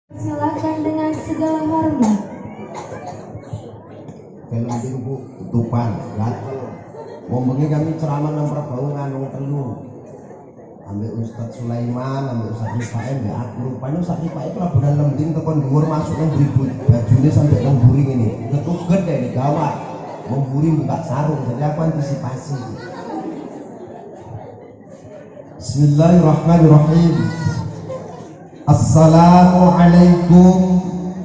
Silakan dengan segala hormat. Film minggu tutupan gatel ngomongnya kami ceramah nang perbaungan wong telu ambil Ustadz Sulaiman, ambil Ustadz Rifaim ya aku rupanya Ustadz Rifaim itu bulan lembing tekon dhuwur masuk nang bajunya sampai nang buring ini ketuket deh di gawat memburi buka sarung jadi aku antisipasi. Bismillahirrahmanirrahim. Assalamualaikum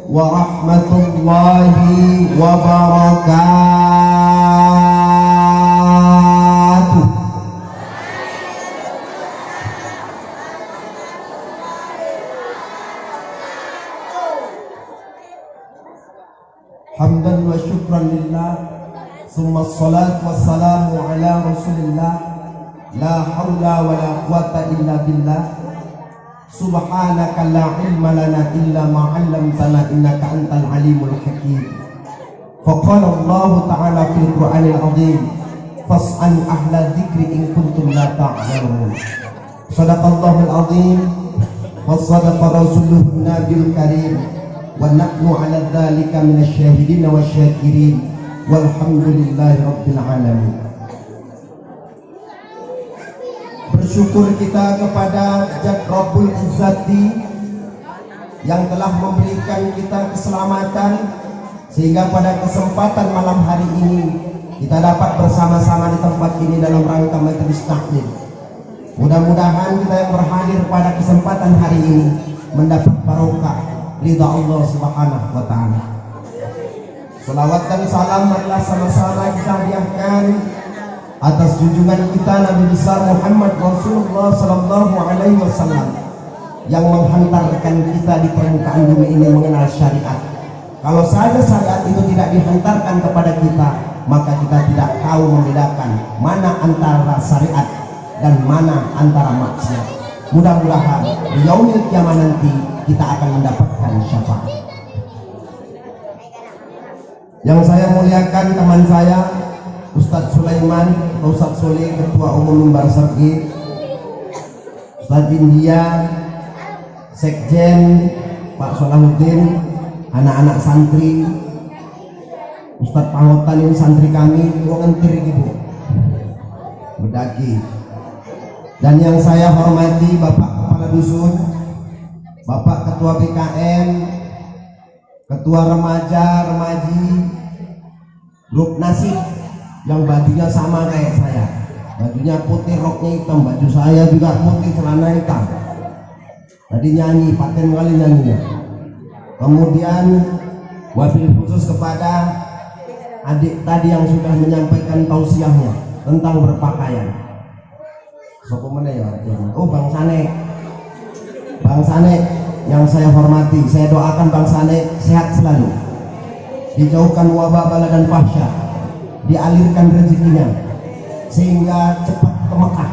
warahmatullahi wabarakatuh. Hamdan wa syukran lillah, summa salatu wassalamu ala rasulillah, la hawla wa la quwata illa billah. Subhanaka la ilma lana illa ma 'allamtana innaka antal alimul hakim. Faqala Allah ta'ala fil Qur'anil 'azim fas'al ahla dzikri in kuntum la ta'lamun. Shadaqallahul 'azim wa shadaqa rasuluhun nabiyul karim wa nahnu 'ala dzalika minasyahidin wasyakirin walhamdulillahi rabbil alamin. Bersyukur kita kepada Zat Rabbul Izzati yang telah memberikan kita keselamatan sehingga pada kesempatan malam hari ini kita dapat bersama-sama di tempat ini dalam rangka majelis taklim. Mudah-mudahan kita yang berhadir pada kesempatan hari ini mendapat barokah ridha Allah Subhanahu wa taala. Selawat dan salam marilah sama-sama kita hadiahkan atas junjungan kita Nabi besar Muhammad Rasulullah sallallahu alaihi wasallam yang menghantarkan kita di permukaan bumi ini mengenal syariat. Kalau saja syariat itu tidak dihantarkan kepada kita, maka kita tidak tahu membedakan mana antara syariat dan mana antara maksiat. Mudah-mudahan di yaumil kiamat nanti kita akan mendapatkan syafaat. Yang saya muliakan teman saya Ustadz Sulaiman, Ustadz Soleh, Ketua Umum Mimbar Sergi, Ustadz India, Sekjen, Pak Solahuddin, anak-anak santri, Ustadz Pahotan ini santri kami, ngentir ibu, berdaki. Dan yang saya hormati Bapak Kepala Dusun, Bapak Ketua BKM, Ketua Remaja, Remaji, Grup Nasib, yang bajunya sama kayak saya, bajunya putih, roknya hitam, baju saya juga putih, celana hitam. Tadi nyanyi, paten kali nyanyinya. Kemudian wabil khusus kepada adik tadi yang sudah menyampaikan tausiahnya tentang berpakaian. Sopo mana ya? Oh, Bang Sane, Bang Sane yang saya hormati, saya doakan Bang Sane sehat selalu, dijauhkan wabah bala dan fahsyat, dialirkan rezekinya sehingga cepat ke Mekah,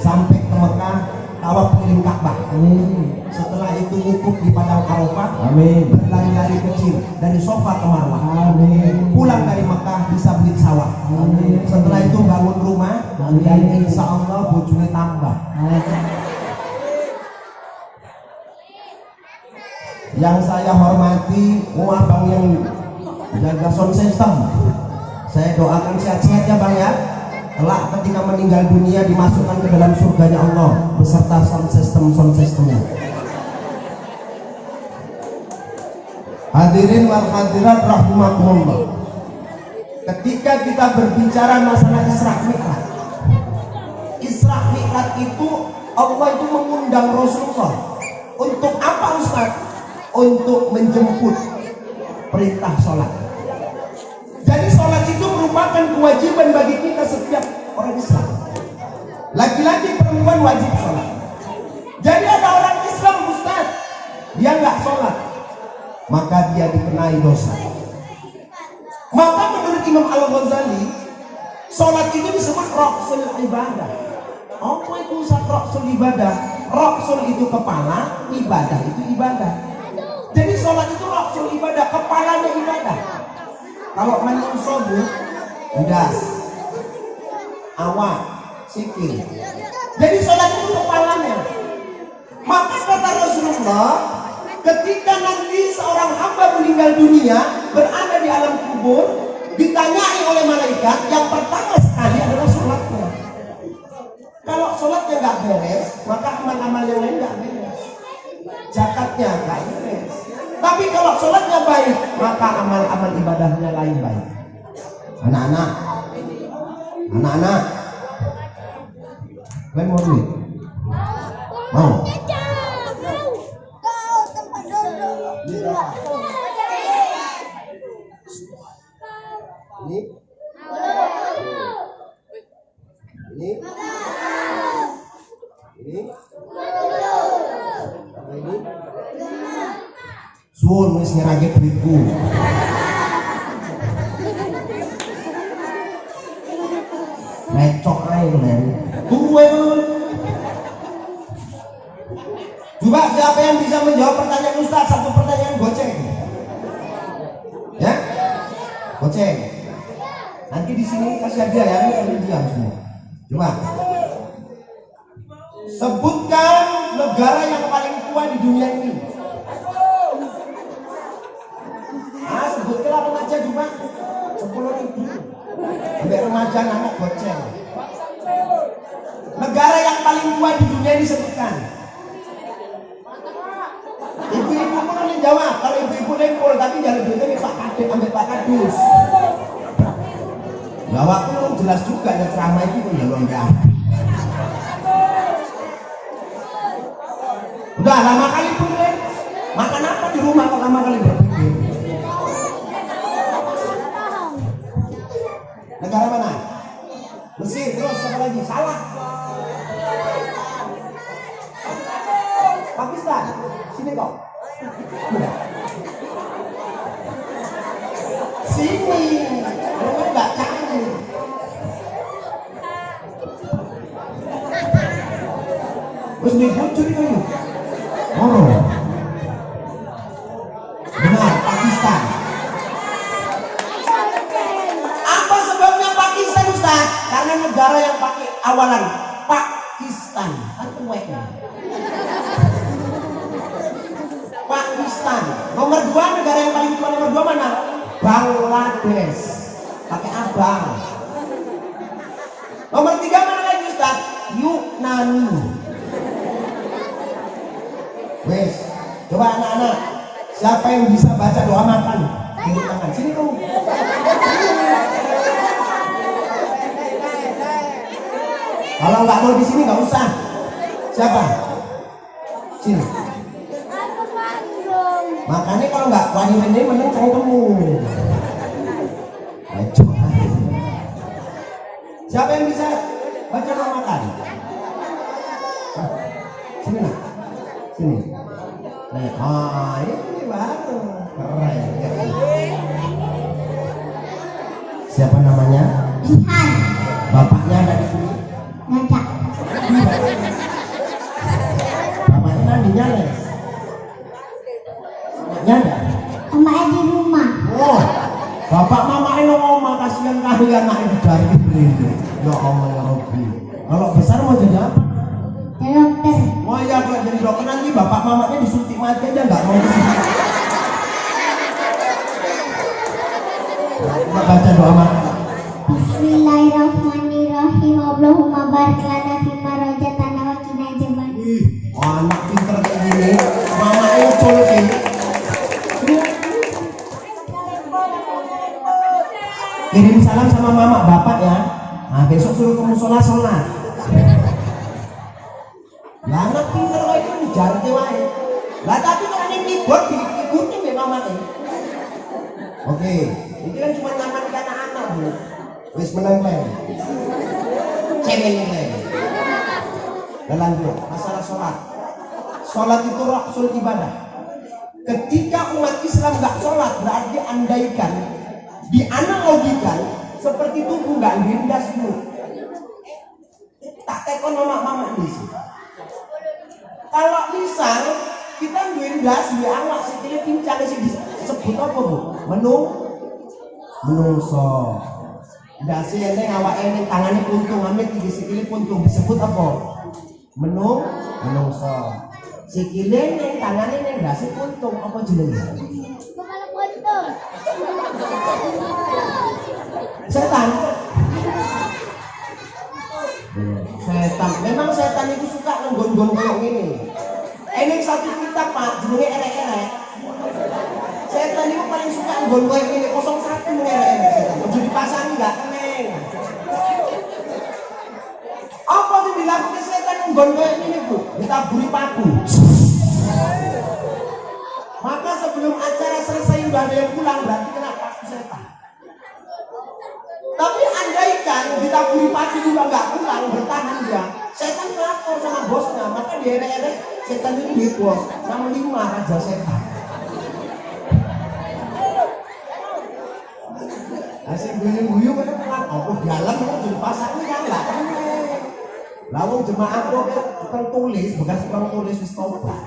sampai ke Mekah tawaf keliling Ka'bah. Setelah itu wukuf di padang Arafah, berlari-lari kecil dari Sofa ke Marwah. Pulang dari Mekah bisa beli sawah. Setelah itu bangun rumah dan insya Allah bojone tambah. Yang saya hormati abang yang jaga sound system, saya doakan sehat-sehat ya Bang ya. Kelak ketika meninggal dunia dimasukkan ke dalam surganya Allah beserta sound systemnya. Hadirin wal hadirat rahimakumullah. Ketika kita berbicara masalah Isra Mi'raj itu Allah itu mengundang Rasulullah. Untuk apa Ustaz? Untuk menjemput perintah sholat. Jadi sholat itu merupakan kewajiban bagi kita setiap orang Islam. Laki-laki perempuan wajib sholat. Jadi ada orang Islam Ustaz, dia nggak sholat, maka dia dikenai dosa. Maka menurut Imam Al-Ghazali, sholat itu disebut roksul ibadah. Apa itu Ustaz roksul ibadah? Roksul itu kepala, ibadah itu ibadah. Jadi sholat itu roksul ibadah, kepalanya ibadah. Kalau manyun sobu, das, awak, sikil. Jadi sholat itu kepalanya. Maka kata Rasulullah, Ketika nanti seorang hamba meninggal dunia, berada di alam kubur, ditanyai oleh malaikat, yang pertama sekali adalah sholatnya. Kalau sholatnya nggak beres, maka amal-amal yang lain nggak beres. Zakatnya nggak beres. Tapi kalau sholatnya baik, maka amal-amal ibadahnya lain baik. Anak-anak, kalian mau duit? Mau? Ini? Ini? Ini? Ini? Suwun wis ngerage duitku. Lecok ae men. Tunggu. Coba siapa yang bisa menjawab pertanyaan Ustaz? Satu pertanyaan goceng. Ya? Goceng. Nanti di sini kasih hadiah ya, ini diam semua. Coba. Sebutkan negara yang paling tua di dunia ini. Sebutkan remaja juga 10.000. Sampai remaja anak goceng. Negara yang paling tua di dunia disebutkan. Ibu-ibu pun boleh jawab. Kalau ibu-ibu lempol, tapi jangan duitnya Pak Kadek ambil Pak Kadus. Jawab pun jelas juga ya, ceramah itu pun ya enggak. Udah lama kali pun deh. Makan apa di rumah kok lama kali berpikir? Negara mana? Mesir. Terus apa lagi? Salah. Pakistan. Sini kok. Sini. Lu enggak cari. Terus dibocor itu. Oh. Benar, Pakistan. Apa sebabnya Pakistan, Ustaz? Karena negara yang pakai awalan Pakistan. Kan kuek. Pakistan. Nomor 2 negara yang paling tua nomor 2 mana? Bangladesh. Pakai abang. Nomor 3 mana lagi, Ustaz? Yunani. Wes, coba anak-anak, siapa yang bisa baca doa makan? Tunjuk tangan. Sini kamu. Kalau nggak mau di sini nggak usah. Siapa? Sini. Makanya kalau nggak wani ini menang kamu. Siapa yang bisa baca doa makan? Sini nak. Sini. Ini baru keren. Siapa namanya? Ihan. Bapaknya ada di sini. Ngajak. Bapaknya nandinya les. Anaknya ada. Emaknya di rumah. Oh, bapak mamanya ngomong kasihan kali anaknya dicari beli. Ya Allah ya Rabbi. Kalau besar mau jadi apa? Dokter. Oh iya, kalau jadi dokter nanti bapak mamanya disuntik mati aja nggak mau. Kita baca doa makan. Bismillahirrahmanirrahim. Allahumma barik lana fima razaqtana wa qina adzaban. Anak pinter kayak gini, mamanya colokin. Kirim salam sama mama bapak ya. Nah besok suruh kamu sholat. Lah anak pinter kok itu dijarke wae. Lah tapi kok ning keyboard diikuti mbek mamane. Oke, ini kan cuma nyaman ke anak-anak, Bu. Wis menang lem. Cengeng lem. Dan lanjut, masalah sholat. Sholat itu rasul ibadah. Ketika umat Islam nggak sholat, berarti andaikan, dianalogikan seperti tubuh nggak lindas dulu. Tak tekon mama di sini. Kalau misal kita lindas di awak sikile pincang sing disebut apa, Bu? Menungso. Dasi ene awake ning tangane puntung, amit di sikile puntung disebut apa? Menungso. sikile ning tangane ning ndase kuntung apa jenenge? Kepala kuntung. Setan. Setan. Memang setan itu suka nggon-nggon kayak gini. Ini satu kitab Pak, jenenge erek-erek. Setan itu paling suka nggon kayak gini 01 erek-erek setan. Ojo dipasang enggak keneng. Apa yang dilakukan setan nggon kayak gini Bu? Ditaburi paku. Maka sebelum acara selesai udah ada yang pulang berarti kena paku setan. Tapi andaikan ditaburi paku juga nggak pulang bertahan dia, setan melapor sama bosnya, maka diere-ere setan itu dibos sama 5 raja setan. Asik guyu-guyu kan pulang, oh dalam itu jadi pasangnya kan nggak kenal. Lalu jemaah tukang tulis, bekas tukang tulis wis tobat.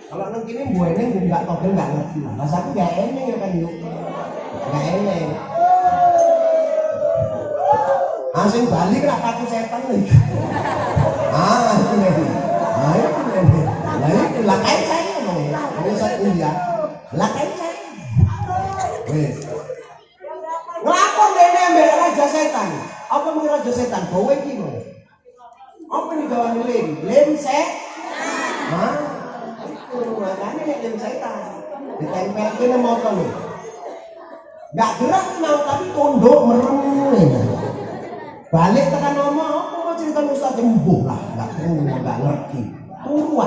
Kalau nang kini buene nggak togel nggak ngerti lah. Bahasa aku nggak eneng ya kan yuk, nggak eneng. Asing balik lah kaki setan nih. Itu nih. Itu nih. Itu lah kain saya ngomongnya. Ini saya India. Lah kain saya. Wes. Ngelakon dene ambek raja setan. Apa mengira raja setan? Kowe iki lho. Apa nih gawane lem setan. Itu makanya nek lem setan. Ditempelkeun motor nih. Enggak gerak mau tapi tunduk merem nih. Balik tekan ngomong, apa cerita Ustaz embuh lah, nggak ngerti. Tunggu.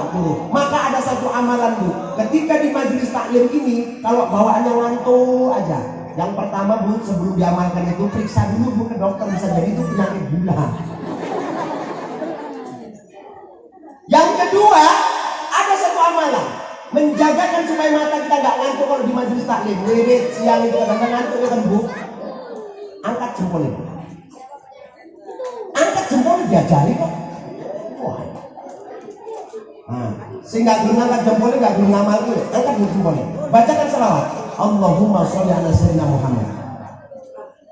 Maka ada satu amalan Bu. Ketika di majelis taklim ini, kalau bawaannya ngantuk aja. Yang pertama Bu, sebelum diamalkan itu periksa dulu Bu ke dokter, bisa jadi itu penyakit gula. Yang kedua, ada satu amalan, menjagakan supaya mata kita nggak ngantuk kalau di majelis taklim. Wirid siang itu kadang ngantuk ya kan Bu. Angkat jempol itu. Angkat jempol diajari kok. Wah. Sehingga belum angkat jempolnya nggak belum ngamal itu. Angkat jempolnya. Bacakan selawat. Allahumma sholli ala sayyidina Muhammad.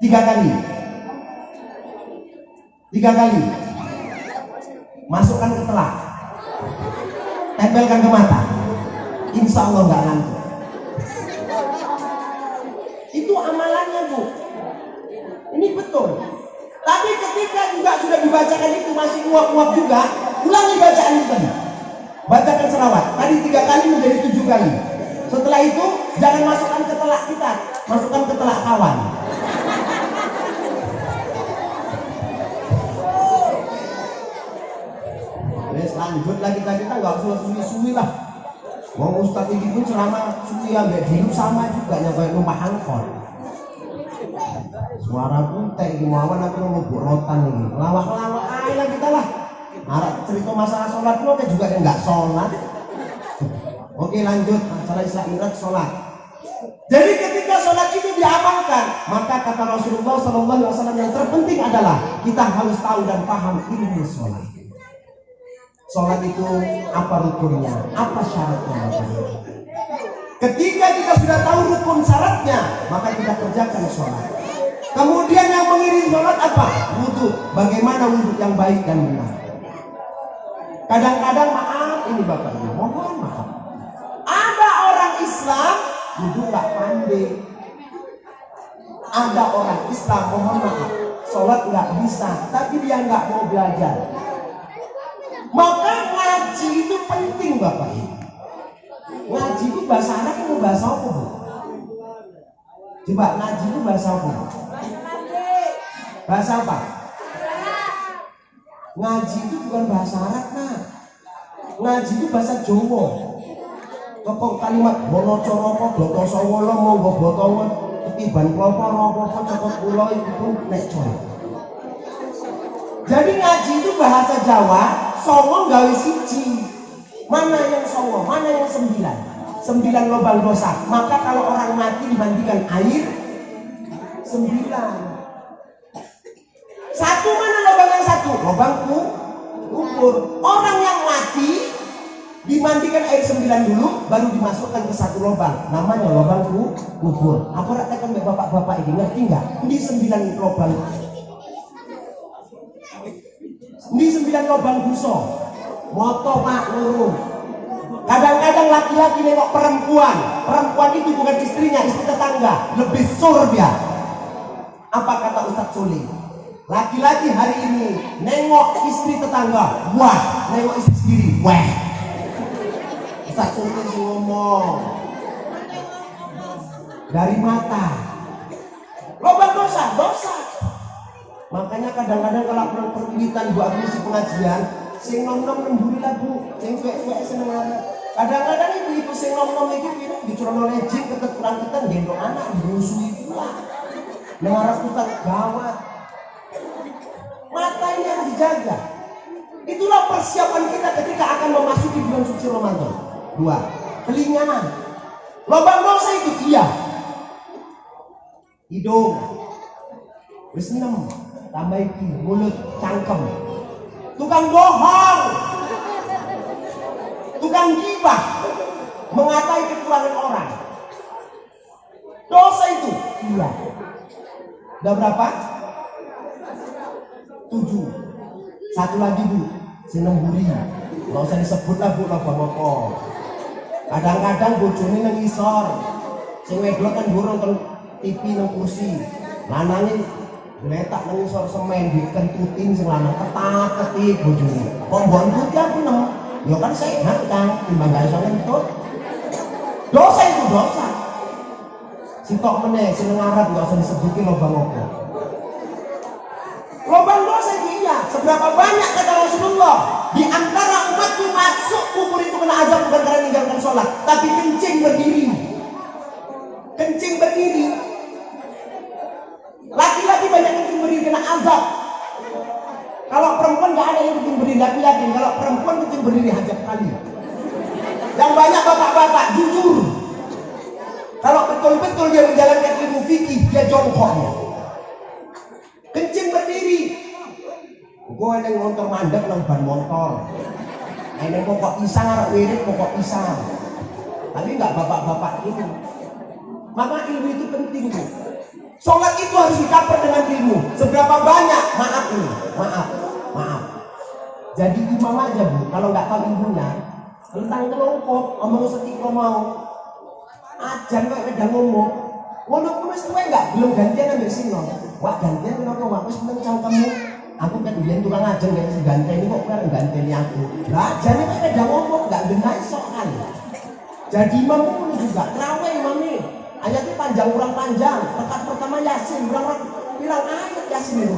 3 kali. 3 kali. Masukkan ke telak. Tempelkan ke mata. Insya Allah nggak ngantuk. Itu amalannya Bu. Ini betul. Tapi ketika juga sudah dibacakan itu masih uap-uap juga, ulangi bacaan itu tadi. Bacakan selawat. Tadi 3 kali menjadi 7 kali. Setelah itu jangan masukkan ke telak kita, masukkan ke telak kawan. Wes lanjut lagi kita nggak usah suwi-suwi lah. Wong Ustaz ini pun selama suwi ambek hidup sama juga kayak numpak angkot. Suara kuntek gimana aku mau rotan ini. Lawak-lawak aja lah kita lah. Arah cerita masalah sholat lo kan juga nggak sholat. Oke lanjut masalah Isra Mi'raj sholat. Jadi ketika sholat itu diamalkan, maka kata Rasulullah SAW yang terpenting adalah kita harus tahu dan paham ilmu sholat. Sholat itu apa rukunnya, apa syaratnya. Ketika kita sudah tahu rukun syaratnya, maka kita kerjakan sholat. Kemudian yang mengiringi sholat apa? Wudhu. Bagaimana wudhu yang baik dan benar? Kadang-kadang maaf ini Bapak Ibu, mohon maaf. Ada orang Islam wudhu nggak pandai. Ada orang Islam mohon maaf, sholat nggak bisa, tapi dia nggak mau belajar. Maka ngaji itu penting Bapak Ibu. Ngaji itu bahasa Arab atau bahasa apa Bu? Coba ngaji itu bahasa apa? Bahasa apa? Ngaji itu bukan bahasa Arab nah. Ngaji itu bahasa Jawa. Kok kalimat bono coroko boto sawolo monggo boto tiban klopo ropo cokot kula itu pun nek coy. Jadi ngaji itu bahasa Jawa, songo gawe siji. Mana yang songo, mana yang 9? 9 lubang dosa. Maka kalau orang mati dimandikan air 9. Satu mana lubang yang 1? Lubang kubur. Orang yang mati dimandikan air 9 dulu, baru dimasukkan ke 1 lubang. Namanya lubang kubur. Aku raktekan bapak-bapak ini ngerti nggak? Ini 9 lubang. Ini 9 lubang buso. Moto Pak loro. Kadang-kadang laki-laki nengok perempuan itu bukan istrinya, istri tetangga, lebih sur dia. Apa kata Ustadz Suli? Laki-laki hari ini nengok istri tetangga, wah, nengok istri sendiri, wah. Ustadz Suli ngomong dari mata. Lobang dosa. Makanya kadang-kadang kalau perwilitan buat misi pengajian, sing nom-nom nemburi lagu, sing cuek-cuek seneng anak. Kadang-kadang ibu sing nom-nom iki dicurono lejing keteturan-keteturan gendong anak dimusuhi pula. Nengarap Ustaz gawat. Mata ini harus dijaga. Itulah persiapan kita ketika akan memasuki bulan suci Ramadan. 2. Telinga. Lobang dosa itu iya. Hidung. Wis 6. Tambah iki mulut, cangkem. Tukang bohong. Tukang gibah. Mengatai kekurangan orang. Dosa itu iya. Udah berapa? 7. Satu lagi bu, sinemburi. Gak usah disebut lah bu, lah apa. Kadang-kadang bojone nang isor. Sing wedok kan burung nonton TV nang kursi. Lanange letak nang isor semen dikentutin sing lanang ketat-ketit bojone. Kok mbok ngikuti aku nem. Ya kan sehat kan, timbang gak iso ngentut. Dosa itu dosa. Sitok meneh sing ngarep gak usah disebutin lobang apa. Lobang dosa itu iya. Seberapa banyak kata Rasulullah, di antara umatku masuk kubur itu kena azab bukan karena meninggalkan sholat, tapi kencing berdiri. Kencing berdiri. Laki-laki banyak kencing berdiri kena azab. Kalau perempuan gak ada yang kencing berdiri, aku yakin kalau perempuan kencing berdiri hajat kali. Yang banyak bapak-bapak jujur. Kalau betul-betul dia menjalankan ilmu fikih, dia jongkoknya. Kencing berdiri. Gue ada motor mandek nang ban motor. Ini pokok pisang arek wirid pokok pisang. Tapi enggak bapak-bapak ini. Maka ilmu itu penting bu. Sholat itu harus dikaper dengan ilmu. Seberapa banyak? Maaf ini, maaf. Jadi imam aja bu. Kalau nggak tahu ilmunya, tentang kelompok, omong setiko mau. Ajan kok wedang ngomong. Ngono wis tuwe enggak belum gantian ambek sino. Wah gantian kenapa wah wis meneng cangkemmu. Aku kan biyen tukang ajeng gak sing ganteni kok kowe ganteni aku. Lah jane kok wedang ngomong enggak genah sok kan. Jadi imam pun juga trawe imam ini. Ayatnya panjang kurang panjang. Rekat pertama Yasin, bilang ayat Yasin itu.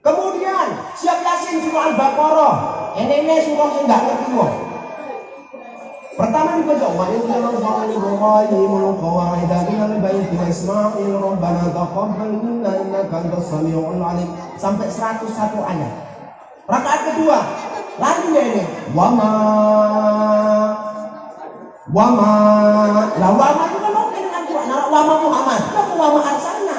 Kemudian siap Yasin surah Al-Baqarah. Ini surah yang enggak ngerti kok. Pertama dibaca wa inna lillahi wa qawaidan baiti Ismail rabbana taqabbal minna innaka antas samiul alim sampai 101 ayat. Rakaat kedua lagi ini wama itu kan mungkin kan wama Muhammad apa wama arsalna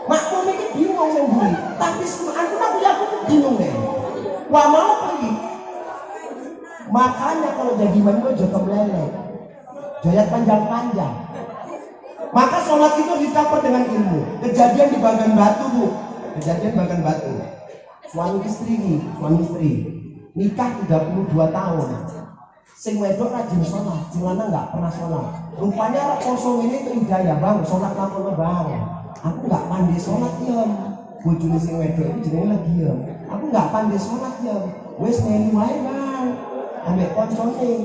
makmum ini bingung sendiri tapi aku bingung deh wama apa ini. Makanya kalau jadi imam itu jokem lele, joyat panjang-panjang. Maka sholat itu dikaper dengan ilmu. Kejadian di Bagan Batu bu, Suami istri nikah 32 tahun. Sing wedok rajin sholat, sing lanang nggak pernah sholat. Rupanya kosong ini itu hidayah bang, sholat lakukan bang. Aku nggak pandai sholat ya. Bojone sing wedok itu jenenge lagi ya. Aku nggak pandai sholat ya. Wes melu wae bang. Ambil konsumsi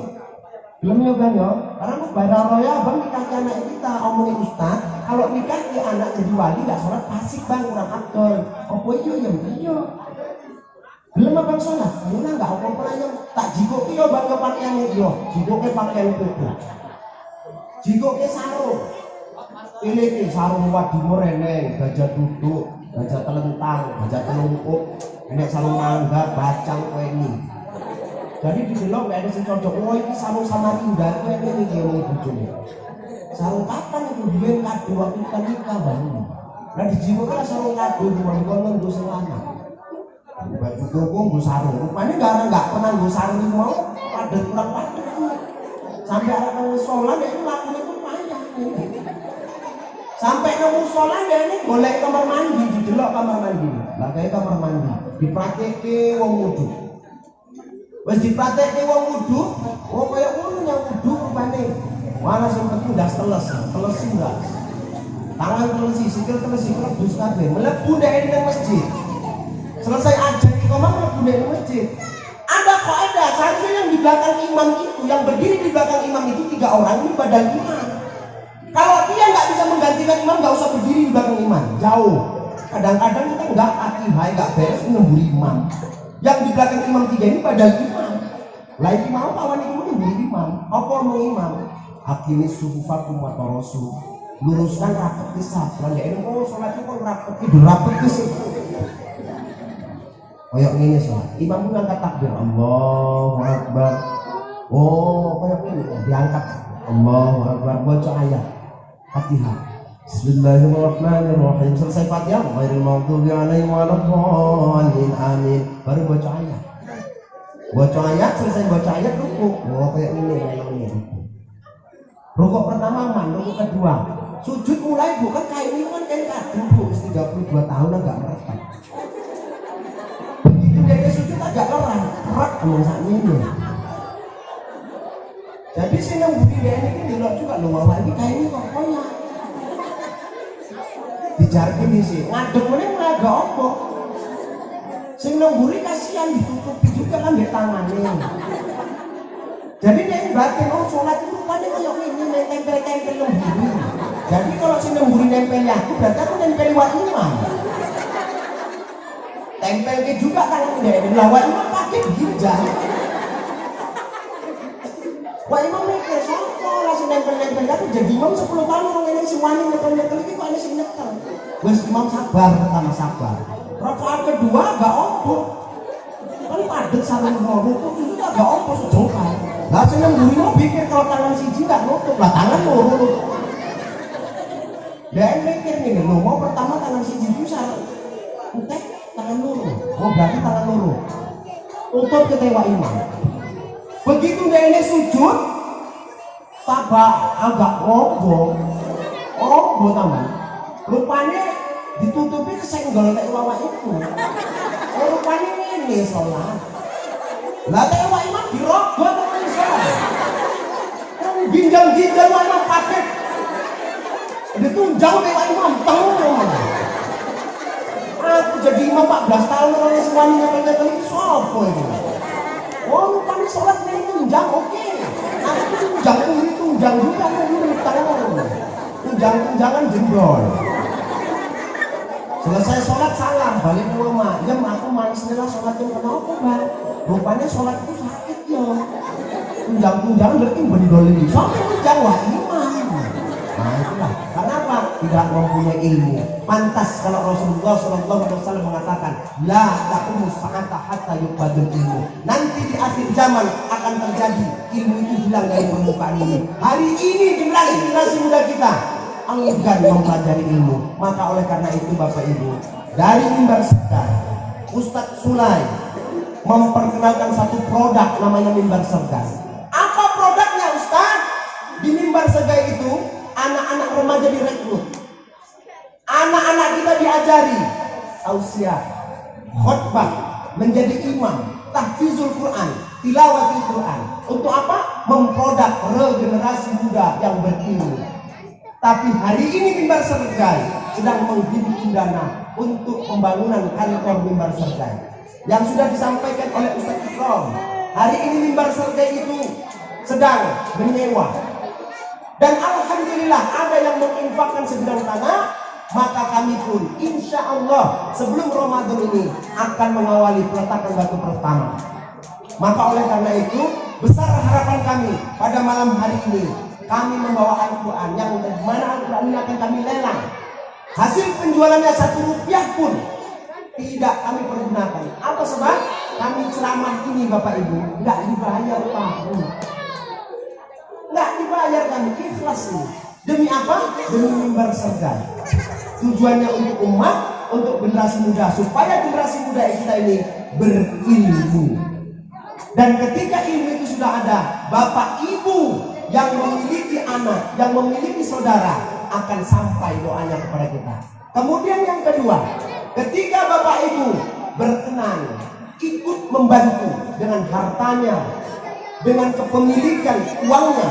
belum ya bang ya karena bayar roya bang nikah anak kita omongin ustaz kalau nikah ya anak jadi wali gak sholat asik bang kurang aktor apa iya belum abang sholat muna gak apa-apa aja tak jikok ya bang ke pakaian itu jikoknya pakaian itu jikoknya sarung pilih sarung wadimur eneng gajah duduk gajah telentang gajah telungkup ini sarung mangga bacang kue ini. Jadi di belok gak ada sing cocok. Oh ini sarung Samarinda itu yang ini ngomong bojone. Sarung kapan itu duwe kado waktu kita nikah bang. Nah di jiwa kan sarung kado buang konon nggo sing lanang. Baju koko nggo sarung. Rupane enggak pernah nggo sarung iki mau ada kurang padet. Sampai arek nang sholat ya ini lakune pun payah. Sampai nang sholat ya ini golek kamar mandi, didelok kamar mandi. Lah kayak kamar mandi, diprakeke wong mudhu. Wis dipraktekke wong wudu, oh kaya ngono yang wudu rupane. Wala sing penting ndas teles enggak. Tangan telesi, sikil telesi, kredus kabeh. Mlebu ndek ning masjid. Selesai ajan iqamah mlebu ndek masjid. Ada kaidah seharusnya yang di belakang imam itu, yang berdiri di belakang imam itu 3 orang ini badal imam. Kalau dia nggak bisa menggantikan imam, nggak usah berdiri di belakang imam, jauh. Kadang-kadang kita nggak akihai, nggak beres menunggu imam. Yang di belakang imam 3 ini badal imam. Lain mau kawan itu menunggu imam. Apa mau imam? Akhirnya sufufakum wa tarasu. Luruskan rapat kisah. Lanjut oh sholat itu kok rapat kisah. Kayak gini sholat. Imam pun angkat takbir. Allahu Akbar. Oh kayak gini. Diangkat. Allahu Akbar. Baca ayat Fatihah. Bismillahirrahmanirrahim. Selesai Fatihah. Ghairil maghdubi alaihim waladdallin. Amin. Baru baca ayat. Baca ayat. Selesai baca ayat rukuk. Oh kayak gini. Rukuk pertama aman. Rukuk kedua. Sujud mulai bukan kayak ini kan kayak kadang bu. 32 tahun agak meretak. Jadi sujud agak kerat emang saat ini. Jadi sih yang budidaya ini kan dilok juga loh mama ini kayak ini kok koyak. Dijar gini sih ngadep ini mulai agak opo. Sing nemburi kasihan ditutupi juga kan di tangannya. Jadi dia batin oh sholat itu rupanya kayak ini nempel-nempel nemburi. Jadi kalau sing nemburi nempelnya aku berarti aku nempel wa imam. Tempelnya juga tangan dia lah wa imam pakai ginjal. Wa imam mikir sopo langsung nempel-nempel aku jadi imam 10 tahun orang ini si wani nempel-nempel ini kok ada sing nyetel. Wes imam sabar pertama sabar. Rakaat kedua gak opo. Kan padet sarung rukuk itu gak opo sejokan. Lah sing nemburi mau pikir kalau tangan siji gak nutup lah tangan loro. Dia mikir nih lo mau pertama tangan siji itu sarung. Entek tangan loro. Oh berarti tangan loro. Tutup ketewa imam. Begitu dia ini sujud, tabak agak roboh taman. Rupanya ditutupi kesenggol tewa itu. Oh rupanya ini sholat. Lah tewa imam dirogot teman sholat. Ginjal imam paket. Ditunjang tewa imam tahu. Aku jadi imam 14 tahun orang semuanya nyetel itu sopo itu. Oh rupanya sholat ini tunjang oke. Aku tunjang juga tunjangan jendol. Selesai sholat salam balik ke rumah. Ya aku manis lah sholat yang kenapa bang? Rupanya sholat itu sakit ya. Tunjang berarti bendol ini. Sampai tunjang wah imam. Nah itulah. Kenapa? Tidak mempunyai ilmu. Pantas kalau Rasulullah SAW mengatakan, la taqumu sa'ata hatta yuqbadul ilmu. Nanti di akhir zaman akan terjadi ilmu itu hilang dari permukaan ini. Hari ini generasi muda kita enggan mempelajari ilmu. Maka oleh karena itu Bapak Ibu, dari mimbar Serdar, Ustadz Sulay memperkenalkan satu produk namanya mimbar Serdar. Apa produknya Ustadz? Di mimbar Serdar itu anak-anak remaja direkrut. Anak-anak kita diajari tausiah, khutbah, menjadi imam, tahfizul Quran, tilawatil Quran. Untuk apa? Memproduk regenerasi muda yang berilmu. Tapi hari ini mimbar Serdar sedang menghimpun dana untuk pembangunan kantor mimbar Serdar yang sudah disampaikan oleh Ustadz Ikram. Hari ini mimbar Serdar itu sedang menyewa. Dan alhamdulillah ada yang menginfakkan sebidang tanah. Maka kami pun insya Allah sebelum Ramadan ini akan mengawali peletakan batu pertama. Maka oleh karena itu besar harapan kami pada malam hari ini kami membawa Al-Quran yang mana Al-Quran ini akan kami lelang. Hasil penjualannya 1 rupiah pun tidak kami pergunakan. Apa sebab? Kami ceramah ini Bapak Ibu nggak dibayar Pak. Nggak dibayar kami, ikhlas ini. Demi apa? Demi mimbar Serdar. Tujuannya untuk umat, untuk generasi muda, supaya generasi muda kita ini berilmu. Dan ketika ilmu itu sudah ada, bapak ibu yang memiliki anak, yang memiliki saudara, akan sampai doanya kepada kita. Kemudian yang kedua, ketika bapak ibu berkenan, ikut membantu dengan hartanya, dengan kepemilikan uangnya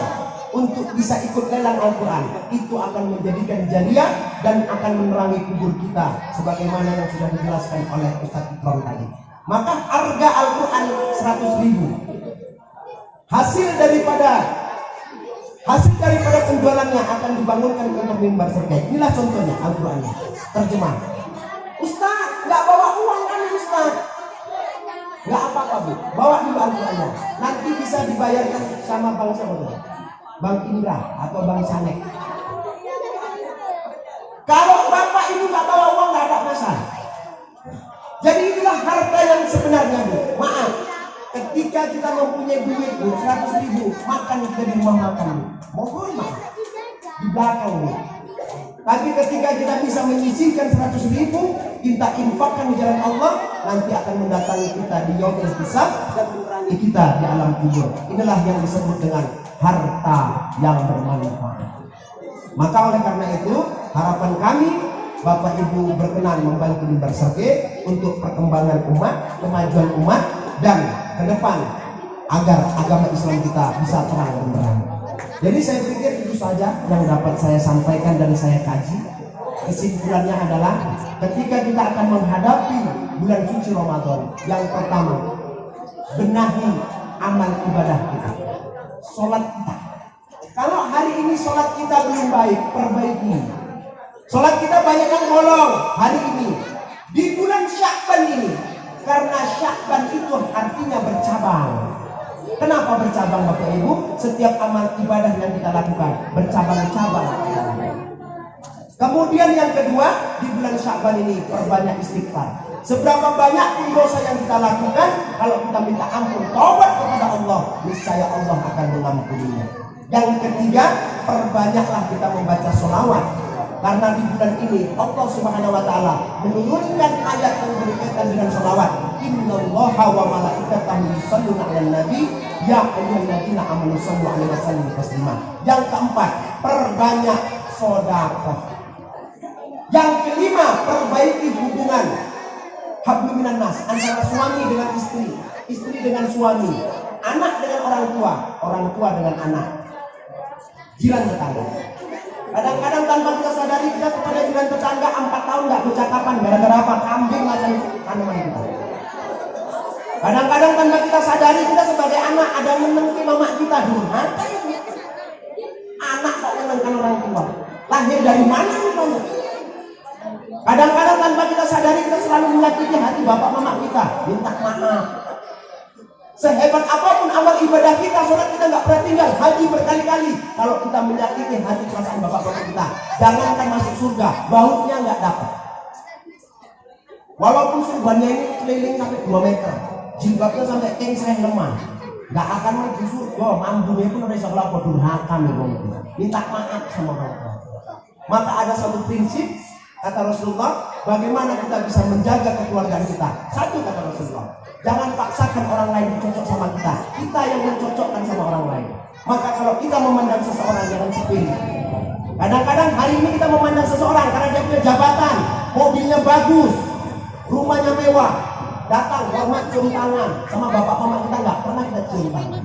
untuk bisa ikut lelang Al-Quran, itu akan menjadikan jariah dan akan menerangi kubur kita sebagaimana yang sudah dijelaskan oleh Ustaz Ikram tadi. Maka harga Al-Quran 100.000, hasil daripada penjualannya akan dibangunkan untuk mimbar surga. Inilah contohnya Al-Qurannya. Terjemah. Ustaz, nggak bawa uang kan Ustaz? Nggak apa-apa Bu, bawa dulu Al-Qurannya. Nanti bisa dibayarkan sama bank siapa tuh? Bank Indra atau Bank Sanek. Kalau bapak ibu nggak bawa uang nggak ada masalah. Jadi inilah harta yang sebenarnya Bu. Maaf, ketika kita mempunyai duit Bu 100.000, makan kita di rumah makan Bu. Mohon maaf di belakang Bu. Tapi ketika kita bisa menyisihkan 100.000, kita infakkan di jalan Allah, nanti akan mendatangi kita di yaumil hisab dan menerangi kita di alam kubur. Inilah yang disebut dengan harta yang bermanfaat. Maka oleh karena itu, harapan kami Bapak Ibu berkenan membantu Mimbar Syarqi untuk perkembangan umat, kemajuan umat, dan ke depan agar agama Islam kita bisa terang benderang. Jadi saya pikir itu saja yang dapat saya sampaikan dan saya kaji. Kesimpulannya adalah ketika kita akan menghadapi bulan suci Ramadan, yang pertama, benahi amal ibadah kita, sholat kita. Kalau hari ini sholat kita belum baik, perbaiki. Sholat kita banyak yang bolong hari ini di bulan Syakban ini, karena Syakban itu artinya bercabang. Kenapa bercabang Bapak Ibu? Setiap amal ibadah yang kita lakukan bercabang-cabang. Kemudian yang kedua, di bulan Syakban ini perbanyak istighfar. Seberapa banyak pun dosa yang kita lakukan, kalau kita minta ampun, taubat kepada Allah, niscaya Allah akan mengampuninya. Yang ketiga, perbanyaklah kita membaca sholawat. Karena di bulan ini Allah Subhanahu wa taala menurunkan ayat yang berkaitan dengan sholawat. Innallaha wa malaikatahu yusholluna 'alan nabi ya ayyuhalladzina amanu shollu 'alaihi wa sallimu taslima. Yang keempat, perbanyak sedekah. Yang kelima, perbaiki hubungan hablum minan nas, antara suami dengan istri, istri dengan suami, anak dengan orang tua dengan anak, jiran tetangga. Kadang-kadang tanpa kita sadari kita kepada jiran tetangga 4 tahun nggak bercakapan gara-gara apa? Kambing makan tanaman kita. Kadang-kadang tanpa kita sadari kita sebagai anak ada menengki mama kita dulu. Anak kok menengkan orang tua. Lahir dari mana nih kamu? Kadang-kadang tanpa kita sadari kita selalu menyakiti hati bapak mama kita. Minta maaf. Sehebat apapun amal ibadah kita, sholat kita nggak pernah tinggal, haji berkali-kali. Kalau kita menyakiti hati perasaan bapak-bapak kita, jangankan masuk surga, bautnya nggak dapat. Walaupun surbannya ini keliling sampai 2 meter, jilbabnya sampai kengsreng lemah, nggak akan masuk surga. Mambunya pun udah sekolah durhaka nih, minta maaf sama orang tua. Maka ada satu prinsip kata Rasulullah, bagaimana kita bisa menjaga kekeluargaan kita. Satu kata Rasulullah, jangan paksakan orang lain cocok sama kita, kita yang mencocokkan sama orang lain. Maka kalau kita memandang seseorang, jangan sepele. Kadang-kadang hari ini kita memandang seseorang karena dia punya jabatan, mobilnya bagus, rumahnya mewah, datang hormat cium tangan, sama bapak mama kita nggak pernah kita cium tangan.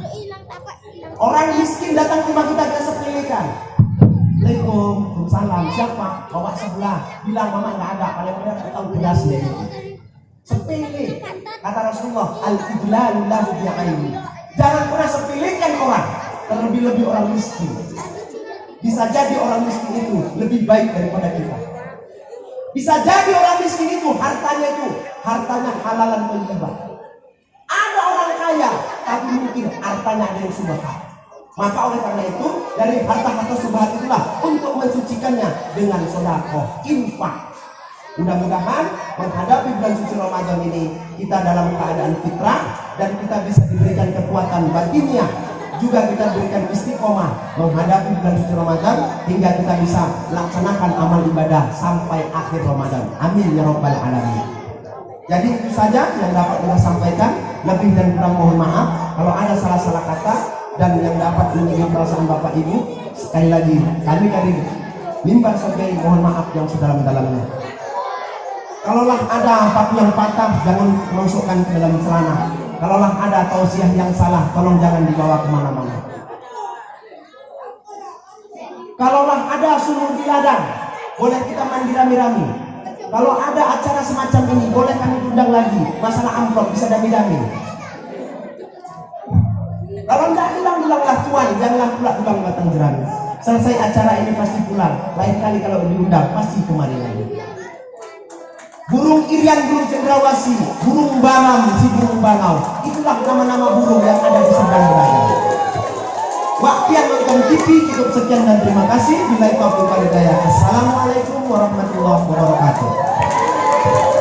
Orang miskin datang ke rumah kita sepelekan. Assalamualaikum, salam, siapa? Bapak sebelah, bilang mama nggak ada, paling tidak kita tahu jelas deh. Sepele, kata Rasulullah, al-idlalu lahu bi'aini. Jangan pernah sepelekan orang, terlebih-lebih orang miskin. Bisa jadi orang miskin itu lebih baik daripada kita. Bisa jadi orang miskin itu hartanya halalan thayyibah. Ada orang kaya, tapi mungkin hartanya ada yang subhat. Maka oleh karena itu, dari harta-harta subhat itulah untuk mensucikannya dengan sedekah, infak. Mudah-mudahan menghadapi bulan suci Ramadan ini kita dalam keadaan fitrah dan kita bisa diberikan kekuatan batinnya, juga kita berikan istiqomah menghadapi bulan suci Ramadan hingga kita bisa melaksanakan amal ibadah sampai akhir Ramadan. Amin ya rabbal alamin. Jadi itu saja yang dapat kita sampaikan. Lebih dan kurang mohon maaf kalau ada salah-salah kata dan yang dapat menyinggung perasaan Bapak Ibu. Sekali lagi kami dari Mimbar Syarqi mohon maaf yang sedalam-dalamnya. Kalaulah ada paku yang patah, jangan masukkan ke dalam celana. Kalaulah ada tausiah yang salah, tolong jangan dibawa kemana-mana. Kalaulah ada sumur di ladang, boleh kita mandi rame-rame. Kalau ada acara semacam ini, boleh kami undang lagi. Masalah amplop bisa dami-dami. Kalau tidak bilang-bilanglah tuan, janganlah pula bilang batang jerami. Selesai acara ini pasti pulang. Lain kali kalau diundang, pasti kemari lagi. Burung irian, burung cendrawasih, burung baram, si burung bangau. Itulah nama-nama burung yang ada di Serdang Raya. Waktu yang nonton TV cukup sekian dan terima kasih. Bila taufiq wal hidayah. Assalamualaikum warahmatullahi wabarakatuh.